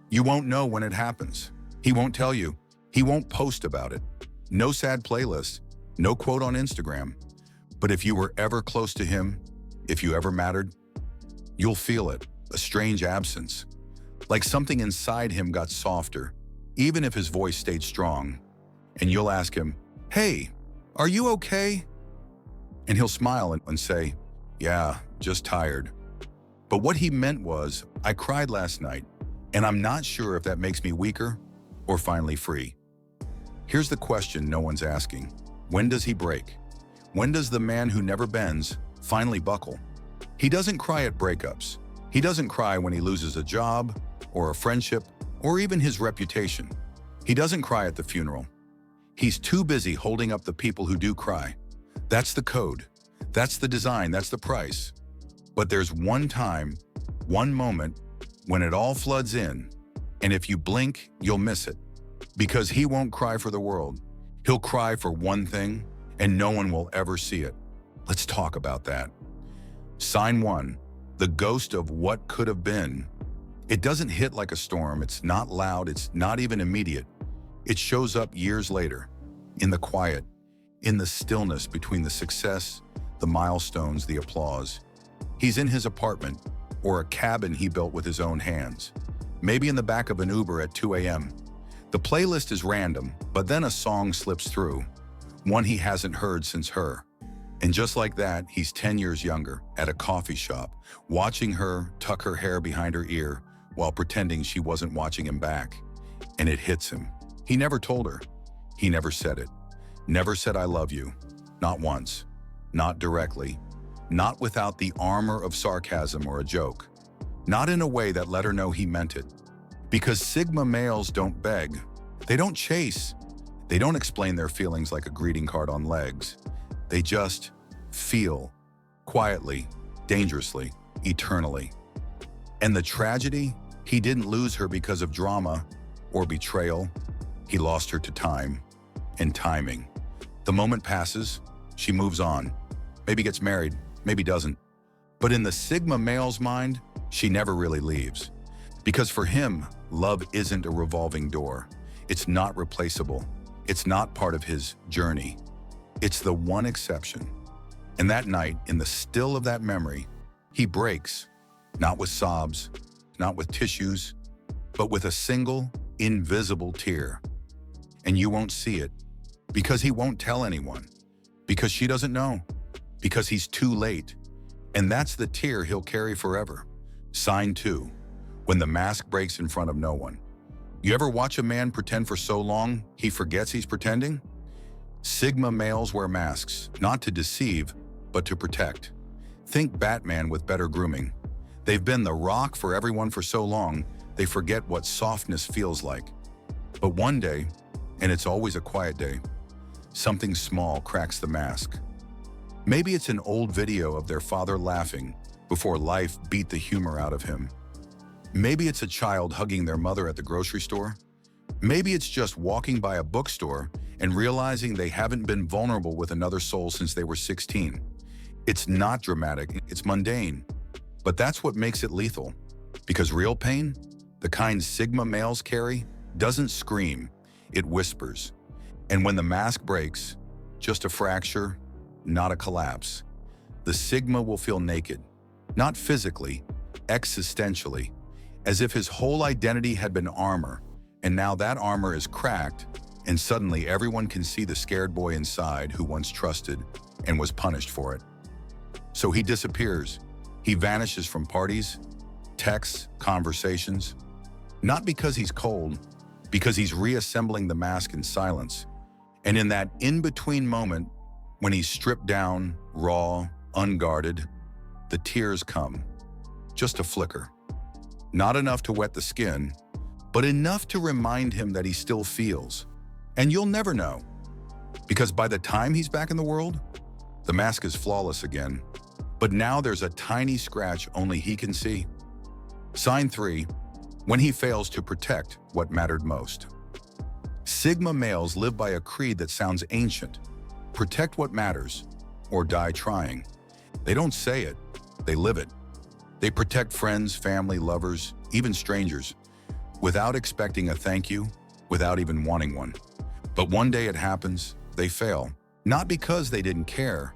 You won't know when it happens. He won't tell you. He won't post about it. No sad playlist, no quote on Instagram. But if you were ever close to him, if you ever mattered, you'll feel it, a strange absence. Like something inside him got softer, even if his voice stayed strong. And you'll ask him, "Hey, are you okay?" And he'll smile and say, "Yeah, just tired." But what he meant was, "I cried last night, and I'm not sure if that makes me weaker or finally free." Here's the question no one's asking. When does he break? When does the man who never bends finally buckle? He doesn't cry at breakups. He doesn't cry when he loses a job or a friendship or even his reputation. He doesn't cry at the funeral. He's too busy holding up the people who do cry. That's the code. That's the design. That's the price. But there's one time, one moment, when it all floods in, and if you blink, you'll miss it. Because he won't cry for the world. He'll cry for one thing, and no one will ever see it. Let's talk about that. Sign 1, the ghost of what could have been. It doesn't hit like a storm. It's not loud. It's not even immediate. It shows up years later, in the quiet, in the stillness between the success, the milestones, the applause. He's in his apartment or a cabin he built with his own hands, maybe in the back of an Uber at 2 a.m. The playlist is random, but then a song slips through, one he hasn't heard since Her. And just like that, he's 10 years younger, at a coffee shop, watching her tuck her hair behind her ear while pretending she wasn't watching him back. And it hits him. He never told her. He never said it. Never said "I love you." Not once. Not directly. Not without the armor of sarcasm or a joke. Not in a way that let her know he meant it. Because Sigma males don't beg. They don't chase. They don't explain their feelings like a greeting card on legs. They just feel. Quietly, dangerously, eternally. And the tragedy? He didn't lose her because of drama or betrayal. He lost her to time and timing. The moment passes, she moves on. Maybe gets married, maybe doesn't. But in the Sigma male's mind, she never really leaves. Because for him, love isn't a revolving door. It's not replaceable. It's not part of his journey. It's the one exception. And that night, in the still of that memory, he breaks, not with sobs, not with tissues, but with a single, invisible tear. And you won't see it, because he won't tell anyone, because she doesn't know, because he's too late. And that's the tear he'll carry forever. Sign 2, when the mask breaks in front of no one. You ever watch a man pretend for so long he forgets he's pretending? Sigma males wear masks, not to deceive, but to protect. Think Batman with better grooming. They've been the rock for everyone for so long, they forget what softness feels like. But one day, and it's always a quiet day, something small cracks the mask. Maybe it's an old video of their father laughing before life beat the humor out of him. Maybe it's a child hugging their mother at the grocery store. Maybe it's just walking by a bookstore and realizing they haven't been vulnerable with another soul since they were 16. It's not dramatic, it's mundane. But that's what makes it lethal. Because real pain, the kind Sigma males carry, doesn't scream, it whispers. And when the mask breaks, just a fracture, not a collapse. The Sigma will feel naked, not physically, existentially, as if his whole identity had been armor, and now that armor is cracked, and suddenly everyone can see the scared boy inside who once trusted and was punished for it. So he disappears. He vanishes from parties, texts, conversations. Not because he's cold, because he's reassembling the mask in silence. And in that in-between moment, when he's stripped down, raw, unguarded, the tears come. Just a flicker. Not enough to wet the skin, but enough to remind him that he still feels. And you'll never know, because by the time he's back in the world, the mask is flawless again. But now there's a tiny scratch only he can see. Sign 3, when he fails to protect what mattered most. Sigma males live by a creed that sounds ancient. Protect what matters, or die trying. They don't say it, they live it. They protect friends, family, lovers, even strangers. without expecting a thank you, without even wanting one. But one day it happens, they fail. Not because they didn't care,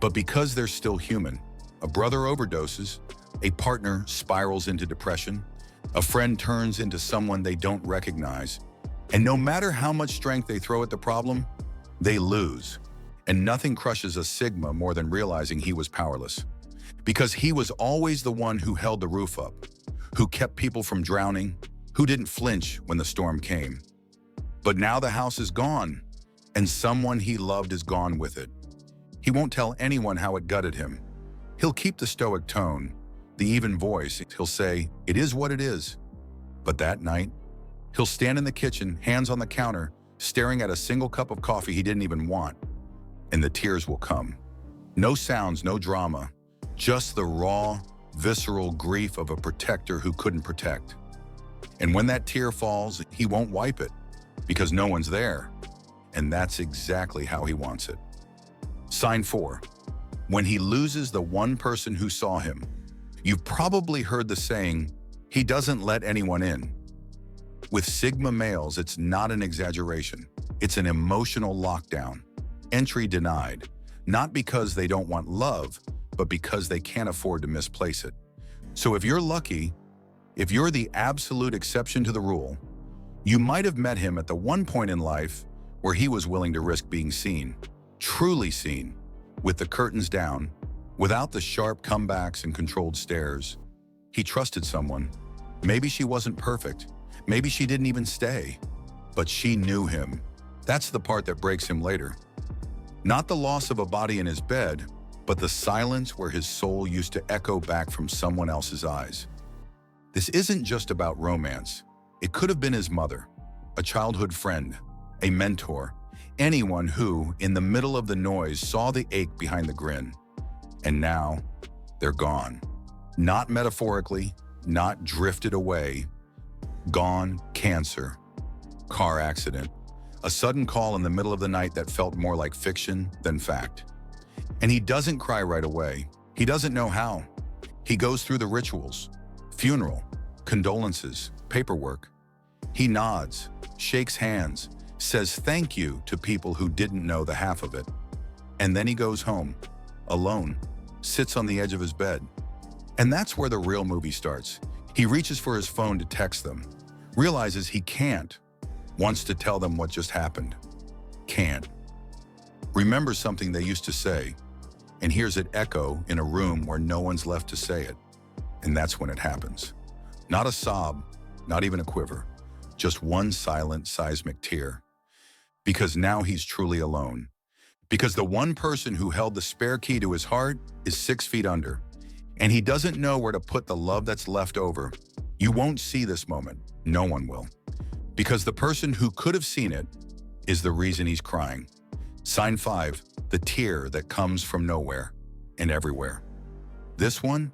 but because they're still human. A brother overdoses, a partner spirals into depression, a friend turns into someone they don't recognize. And no matter how much strength they throw at the problem, they lose. And nothing crushes a Sigma more than realizing he was powerless. Because he was always the one who held the roof up, who kept people from drowning, who didn't flinch when the storm came. But now the house is gone, and someone he loved is gone with it. He won't tell anyone how it gutted him. He'll keep the stoic tone, the even voice. He'll say, "It is what it is." But that night, he'll stand in the kitchen, hands on the counter, staring at a single cup of coffee he didn't even want. And the tears will come. No sounds, no drama, just the raw, visceral grief of a protector who couldn't protect. And when that tear falls, he won't wipe it, because no one's there. And that's exactly how he wants it. Sign 4. When he loses the one person who saw him. You've probably heard the saying, "He doesn't let anyone in." With Sigma males, it's not an exaggeration. It's an emotional lockdown. Entry denied, not because they don't want love, but because they can't afford to misplace it. So if you're lucky, if you're the absolute exception to the rule, you might have met him at the one point in life where he was willing to risk being seen, truly seen, with the curtains down, without the sharp comebacks and controlled stares. He trusted someone. Maybe she wasn't perfect. Maybe she didn't even stay. But she knew him. That's the part that breaks him later. Not the loss of a body in his bed, but the silence where his soul used to echo back from someone else's eyes. This isn't just about romance. It could have been his mother, a childhood friend, a mentor, anyone who, in the middle of the noise, saw the ache behind the grin. And now, they're gone. Not metaphorically, not drifted away. Gone, cancer, car accident, a sudden call in the middle of the night that felt more like fiction than fact. And he doesn't cry right away. He doesn't know how. He goes through the rituals, funeral, condolences, paperwork. He nods, shakes hands, says thank you to people who didn't know the half of it. And then he goes home, alone, sits on the edge of his bed. And that's where the real movie starts. He reaches for his phone to text them, realizes he can't, wants to tell them what just happened. Can't. Remembers something they used to say, and hears it echo in a room where no one's left to say it. And that's when it happens. Not a sob, not even a quiver, just one silent, seismic tear. Because now he's truly alone. Because the one person who held the spare key to his heart is 6 feet under. And he doesn't know where to put the love that's left over. You won't see this moment. No one will. Because the person who could have seen it is the reason he's crying. Sign 5, the tear that comes from nowhere and everywhere. This one,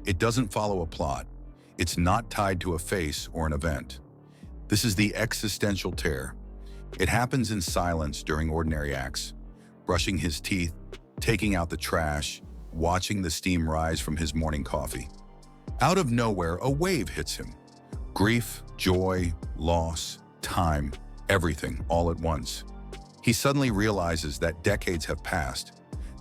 it doesn't follow a plot. It's not tied to a face or an event. This is the existential tear. It happens in silence during ordinary acts. Brushing his teeth, taking out the trash, watching the steam rise from his morning coffee. Out of nowhere, a wave hits him. Grief, joy, loss, time, everything all at once. He suddenly realizes that decades have passed,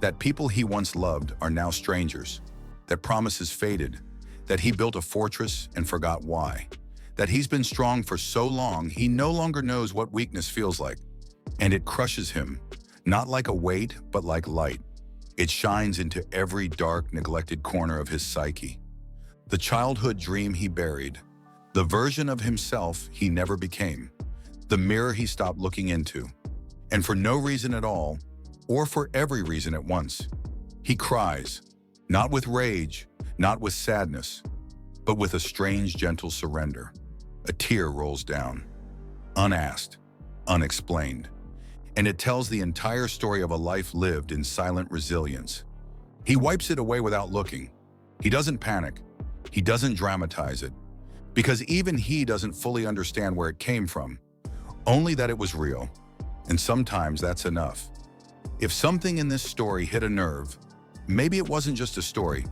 that people he once loved are now strangers, that promises faded, that he built a fortress and forgot why, that he's been strong for so long he no longer knows what weakness feels like. And it crushes him, not like a weight, but like light. It shines into every dark, neglected corner of his psyche. The childhood dream he buried, the version of himself he never became, the mirror he stopped looking into. And for no reason at all, or for every reason at once, he cries, not with rage, not with sadness, but with a strange, gentle surrender. A tear rolls down, unasked, unexplained. And it tells the entire story of a life lived in silent resilience. He wipes it away without looking. He doesn't panic. He doesn't dramatize it. Because even he doesn't fully understand where it came from, only that it was real. And sometimes that's enough. If something in this story hit a nerve, maybe it wasn't just a story.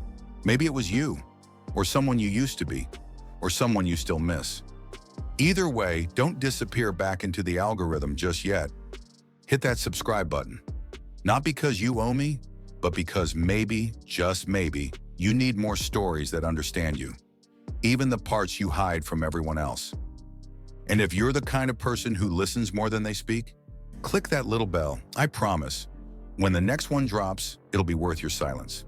Maybe it was you, or someone you used to be, or someone you still miss. Either way, don't disappear back into the algorithm just yet. Hit that subscribe button. Not because you owe me, but because maybe, just maybe, you need more stories that understand you, even the parts you hide from everyone else. And if you're the kind of person who listens more than they speak, click that little bell. I promise, when the next one drops, it'll be worth your silence.